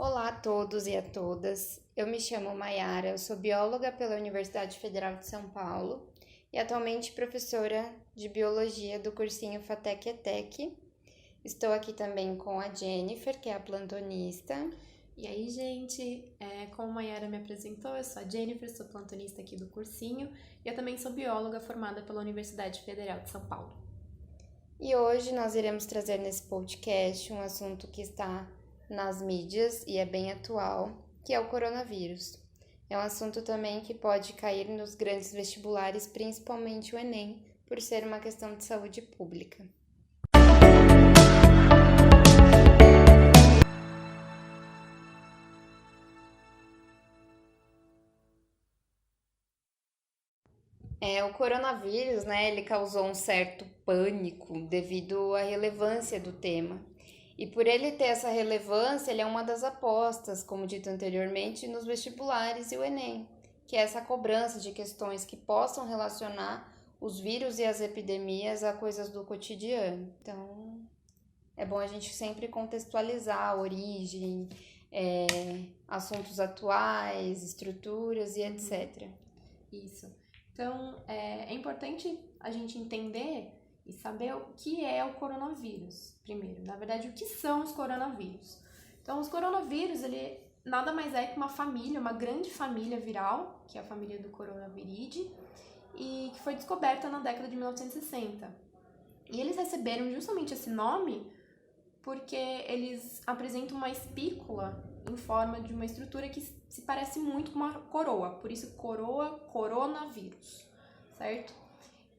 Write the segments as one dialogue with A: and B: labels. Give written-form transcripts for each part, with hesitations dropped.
A: Olá a todos e a todas. Eu me chamo Maiara, eu sou bióloga pela Universidade Federal de São Paulo e atualmente professora de biologia do cursinho FATEC ETEC. Estou aqui também com a Jennifer, que é a plantonista.
B: E aí, gente, como a Mayara me apresentou, eu sou a Jennifer, sou plantonista aqui do cursinho e eu também sou bióloga formada pela Universidade Federal de São Paulo.
A: E hoje nós iremos trazer nesse podcast um assunto que está nas mídias e é bem atual, que é o coronavírus. É um assunto também que pode cair nos grandes vestibulares, principalmente o Enem, por ser uma questão de saúde pública. O coronavírus, ele causou um certo pânico devido à relevância do tema. E por ele ter essa relevância, ele é uma das apostas, como dito anteriormente, nos vestibulares e o Enem, que é essa cobrança de questões que possam relacionar os vírus e as epidemias a coisas do cotidiano. Então, é bom a gente sempre contextualizar a origem, assuntos atuais, estruturas e etc.
B: Isso. Então, é importante a gente entender e saber o que é o coronavírus, primeiro. Na verdade, o que são os coronavírus? Então, os coronavírus, ele nada mais é que uma família, uma grande família viral, que é a família do coronaviridae, e que foi descoberta na década de 1960. E eles receberam justamente esse nome porque eles apresentam uma espícula em forma de uma estrutura que se parece muito com uma coroa, por isso coronavírus, certo?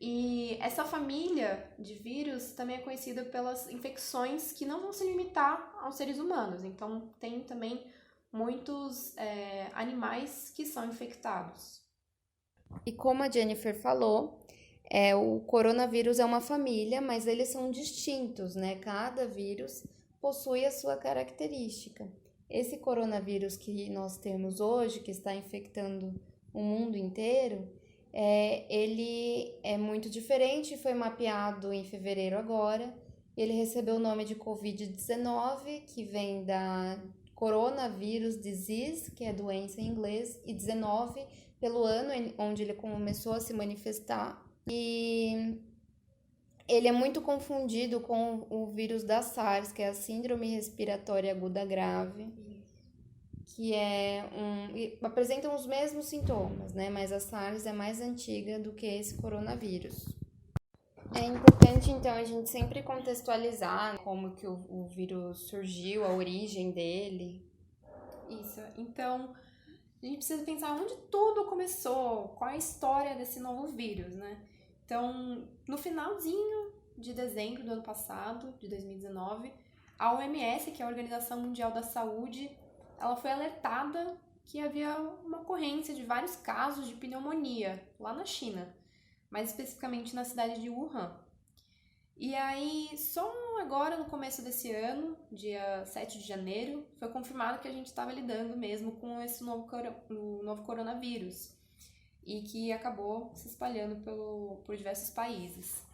B: E essa família de vírus também é conhecida pelas infecções que não vão se limitar aos seres humanos, então tem também muitos animais que são infectados.
A: E como a Jennifer falou, o coronavírus é uma família, mas eles são distintos, né? Cada vírus possui a sua característica. Esse coronavírus que nós temos hoje, que está infectando o mundo inteiro, ele é muito diferente, foi mapeado em fevereiro agora. Ele recebeu o nome de Covid-19, que vem da Coronavirus Disease, que é doença em inglês, e 19 pelo ano onde ele começou a se manifestar. E ele é muito confundido com o vírus da SARS, que é a Síndrome Respiratória Aguda Grave, que apresentam os mesmos sintomas, né? Mas a SARS é mais antiga do que esse coronavírus. É importante, então, a gente sempre contextualizar como que o vírus surgiu, a origem dele.
B: Isso, então a gente precisa pensar onde tudo começou, qual é a história desse novo vírus, né? Então, no finalzinho de dezembro do ano passado, de 2019, a OMS, que é a Organização Mundial da Saúde, ela foi alertada que havia uma ocorrência de vários casos de pneumonia lá na China, mais especificamente na cidade de Wuhan. E aí, só agora no começo desse ano, dia 7 de janeiro, foi confirmado que a gente estava lidando mesmo com esse novo coronavírus e que acabou se espalhando por diversos países.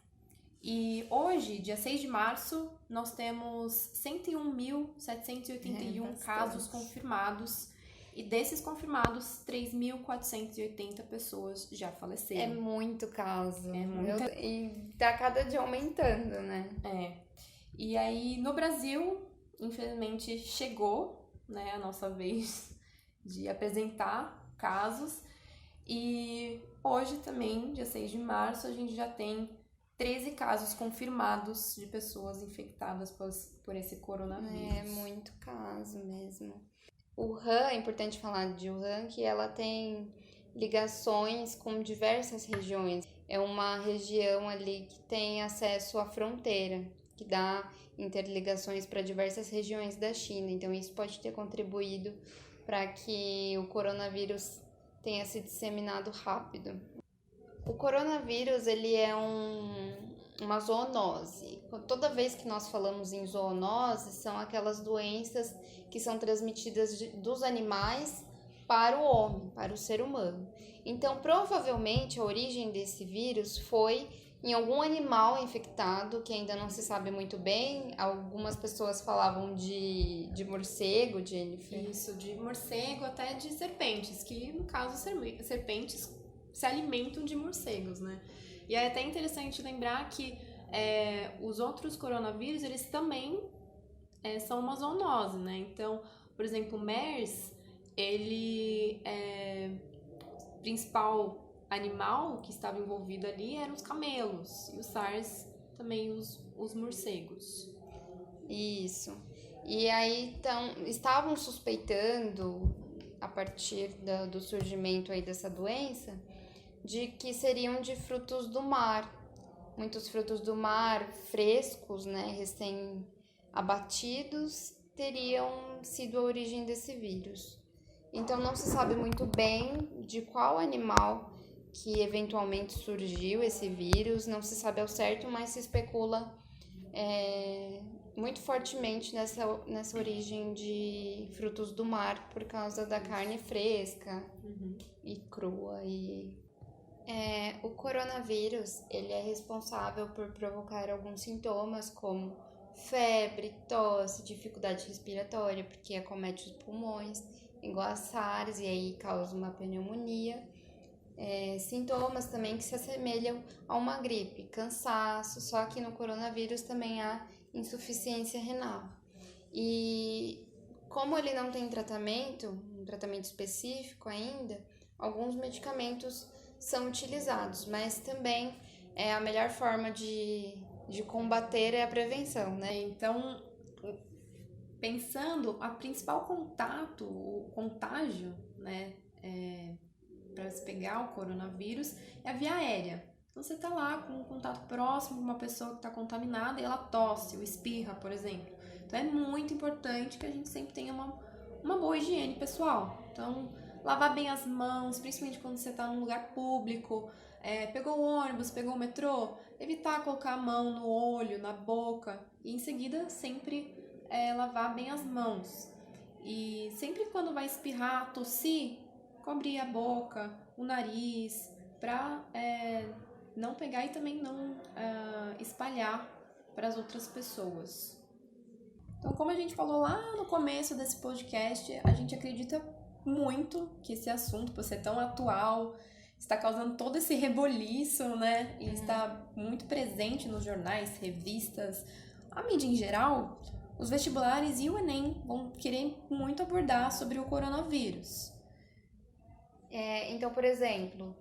B: E hoje, dia 6 de março, nós temos 101.781 casos confirmados. E desses confirmados, 3.480 pessoas já faleceram.
A: É muito caso.
B: É muito.
A: E tá cada dia aumentando, né?
B: E aí, no Brasil, infelizmente, chegou, né, a nossa vez de apresentar casos. E hoje também, dia 6 de março, a gente já tem 13 casos confirmados de pessoas infectadas por esse coronavírus.
A: É muito caso mesmo. Wuhan, é importante falar de Wuhan, que ela tem ligações com diversas regiões. É uma região ali que tem acesso à fronteira, que dá interligações para diversas regiões da China. Então, isso pode ter contribuído para que o coronavírus tenha se disseminado rápido. O coronavírus, ele é uma zoonose. Toda vez que nós falamos em zoonose, são aquelas doenças que são transmitidas dos animais para o homem, para o ser humano. Então, provavelmente, a origem desse vírus foi em algum animal infectado, que ainda não se sabe muito bem. Algumas pessoas falavam de morcego, Jennifer.
B: Isso, de morcego até de serpentes, que no caso serpentes se alimentam de morcegos, né? E é até interessante lembrar que os outros coronavírus, eles também são uma zoonose, né? Então, por exemplo, o MERS, ele o principal animal que estava envolvido ali eram os camelos, e o SARS também os morcegos.
A: Isso. E aí, então, estavam suspeitando, a partir do surgimento aí dessa doença, de que seriam de frutos do mar. Muitos frutos do mar frescos, né, recém-abatidos, teriam sido a origem desse vírus. Então, não se sabe muito bem de qual animal que eventualmente surgiu esse vírus, não se sabe ao certo, mas se especula muito fortemente nessa origem de frutos do mar por causa da carne fresca e crua. O coronavírus, ele é responsável por provocar alguns sintomas como febre, tosse, dificuldade respiratória, porque acomete os pulmões, igual a SARS, e aí causa uma pneumonia. Sintomas também que se assemelham a uma gripe, cansaço, só que no coronavírus também há insuficiência renal. E como ele não tem um tratamento específico ainda, alguns medicamentos são utilizados, mas também a melhor forma de combater é a prevenção, né?
B: Então, pensando, o principal o contágio, né, para se pegar o coronavírus é a via aérea. Então, você está lá com um contato próximo com uma pessoa que está contaminada e ela tosse ou espirra, por exemplo. Então, é muito importante que a gente sempre tenha uma boa higiene pessoal. Então, lavar bem as mãos, principalmente quando você está num lugar público, pegou o ônibus, pegou o metrô, evitar colocar a mão no olho, na boca, e em seguida sempre lavar bem as mãos. E sempre quando vai espirrar, tossir, cobrir a boca, o nariz, para não pegar e também não espalhar para as outras pessoas. Então, como a gente falou lá no começo desse podcast, a gente acredita muito que esse assunto, por ser tão atual, está causando todo esse reboliço, né? E está muito presente nos jornais, revistas, a mídia em geral. Os vestibulares e o Enem vão querer muito abordar sobre o coronavírus.
A: Então, por exemplo,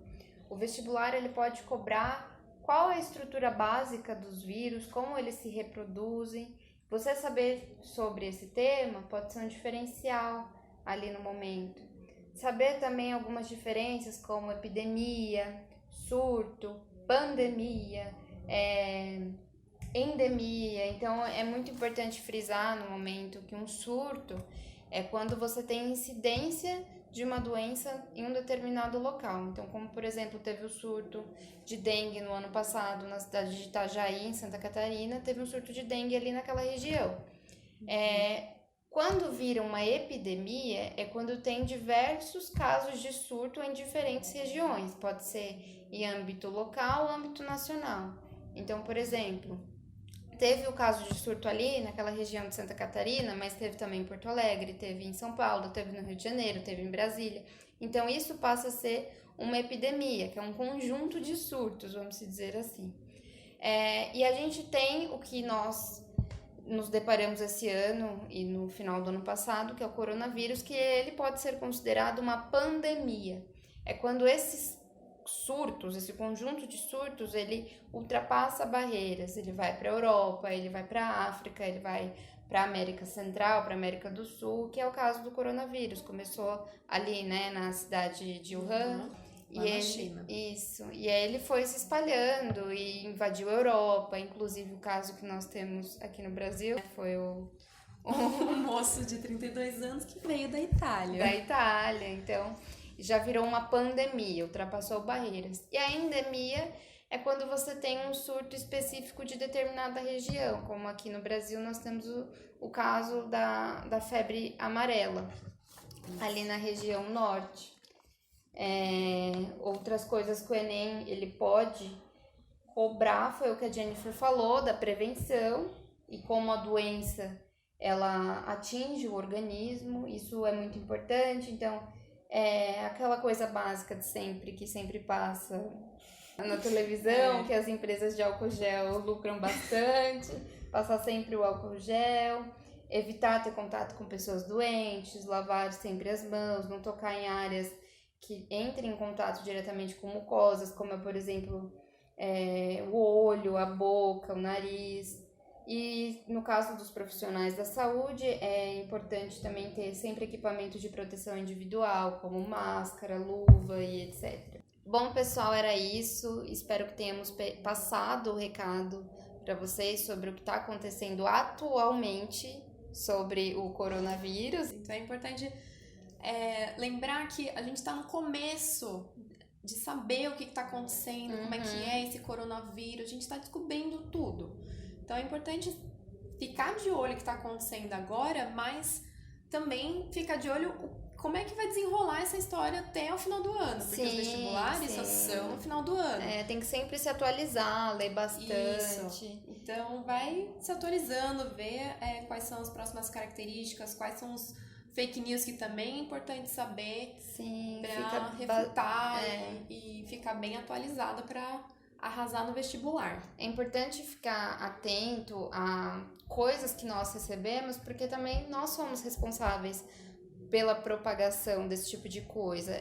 A: o vestibular ele pode cobrar qual é a estrutura básica dos vírus, como eles se reproduzem. Você saber sobre esse tema pode ser um diferencial ali no momento. Saber também algumas diferenças como epidemia, surto, pandemia, endemia. Então, é muito importante frisar no momento que um surto é quando você tem incidência de uma doença em um determinado local. Então, como por exemplo, teve o surto de dengue no ano passado na cidade de Itajaí, em Santa Catarina, teve um surto de dengue ali naquela região. Quando vira uma epidemia, é quando tem diversos casos de surto em diferentes regiões. Pode ser em âmbito local ou âmbito nacional. Então, por exemplo, teve o caso de surto ali naquela região de Santa Catarina, mas teve também em Porto Alegre, teve em São Paulo, teve no Rio de Janeiro, teve em Brasília. Então, isso passa a ser uma epidemia, que é um conjunto de surtos, vamos dizer assim. E a gente tem o que nós nos deparamos esse ano e no final do ano passado, que é o coronavírus, que ele pode ser considerado uma pandemia. É quando esses surtos, esse conjunto de surtos, ele ultrapassa barreiras, ele vai para a Europa, ele vai para a África, ele vai para a América Central, para a América do Sul, que é o caso do coronavírus. Começou ali, né, na cidade de Wuhan,
B: na China.
A: Isso, e aí ele foi se espalhando e invadiu a Europa, inclusive o caso que nós temos aqui no Brasil foi
B: um moço de 32 anos que veio da Itália.
A: Da Itália, então já virou uma pandemia, ultrapassou barreiras. E a endemia é quando você tem um surto específico de determinada região, como aqui no Brasil nós temos o caso da febre amarela, ali na região norte. Outras coisas que o Enem ele pode cobrar foi o que a Jennifer falou, da prevenção e como a doença ela atinge o organismo, isso é muito importante. Então, aquela coisa básica de sempre, que sempre passa na televisão, que as empresas de álcool gel lucram bastante, passar sempre o álcool gel, evitar ter contato com pessoas doentes, lavar sempre as mãos, não tocar em áreas que entrem em contato diretamente com mucosas, como por exemplo, o olho, a boca, o nariz. E no caso dos profissionais da saúde, é importante também ter sempre equipamento de proteção individual, como máscara, luva e etc. Bom, pessoal, era isso. Espero que tenhamos passado o recado para vocês sobre o que está acontecendo atualmente sobre o coronavírus.
B: Então é importante lembrar que a gente está no começo de saber o que está acontecendo, como é que é esse coronavírus, a gente está descobrindo tudo. Então é importante ficar de olho o que está acontecendo agora, mas também ficar de olho como é que vai desenrolar essa história até o final do ano, porque os vestibulares só são no final do ano.
A: Tem que sempre se atualizar, ler bastante.
B: Isso. Então vai se atualizando, ver quais são as próximas características, quais são os fake news que também é importante saber para refutar e ficar bem atualizado para arrasar no vestibular.
A: É importante ficar atento a coisas que nós recebemos, porque também nós somos responsáveis pela propagação desse tipo de coisa.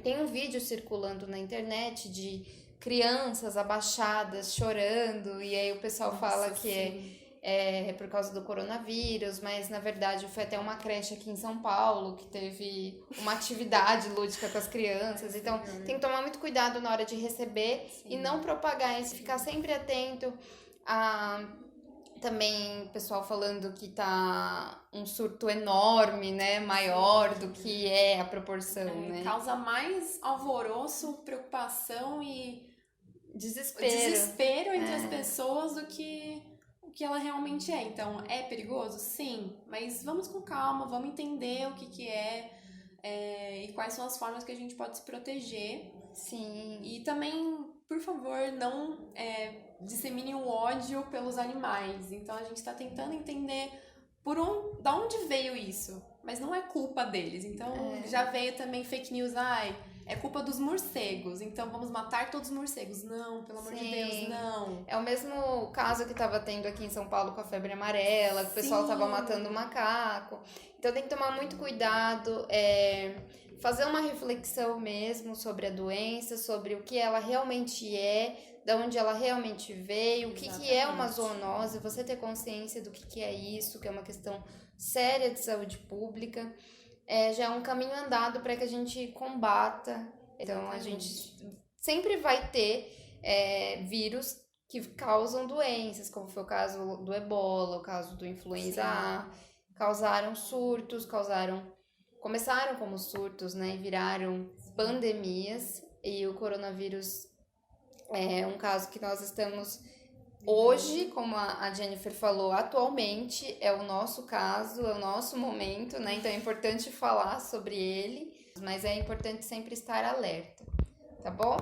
A: Tem um vídeo circulando na internet de crianças abaixadas chorando, e aí o pessoal fala que é por causa do coronavírus, mas na verdade foi até uma creche aqui em São Paulo que teve uma atividade lúdica com as crianças. Então tem que tomar muito cuidado na hora de receber e não propagar isso, ficar sempre atento a também o pessoal falando que tá um surto enorme, né, maior do que é a proporção, né?
B: Causa mais alvoroço, preocupação e
A: desespero
B: entre as pessoas do que o que ela realmente é. Então, é perigoso? Sim, mas vamos com calma, vamos entender o que é e quais são as formas que a gente pode se proteger.
A: Sim.
B: E também, por favor, não dissemine o ódio pelos animais. Então, a gente está tentando entender da onde veio isso, mas não é culpa deles. Então, já veio também fake news, é culpa dos morcegos, então vamos matar todos os morcegos. Não, pelo amor de Deus, não.
A: É o mesmo caso que estava tendo aqui em São Paulo com a febre amarela, que o pessoal estava matando macaco. Então tem que tomar muito cuidado, fazer uma reflexão mesmo sobre a doença, sobre o que ela realmente é, de onde ela realmente veio, o que é uma zoonose, você ter consciência do que é isso, que é uma questão séria de saúde pública. Já é um caminho andado para que a gente combata. Então, a gente sempre vai ter vírus que causam doenças, como foi o caso do Ebola, o caso do influenza A. Causaram surtos, começaram como surtos, né, e viraram pandemias. E o coronavírus é um caso que nós estamos hoje, como a Jennifer falou, atualmente é o nosso caso, é o nosso momento, né? Então é importante falar sobre ele, mas é importante sempre estar alerta, tá bom?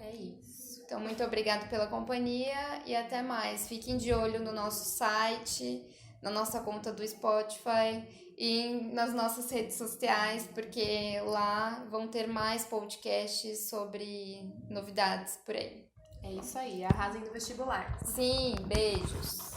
B: É isso.
A: Então, muito obrigada pela companhia e até mais. Fiquem de olho no nosso site, na nossa conta do Spotify e nas nossas redes sociais, porque lá vão ter mais podcasts sobre novidades por aí.
B: É isso aí, arrasem no vestibular.
A: Sim, beijos.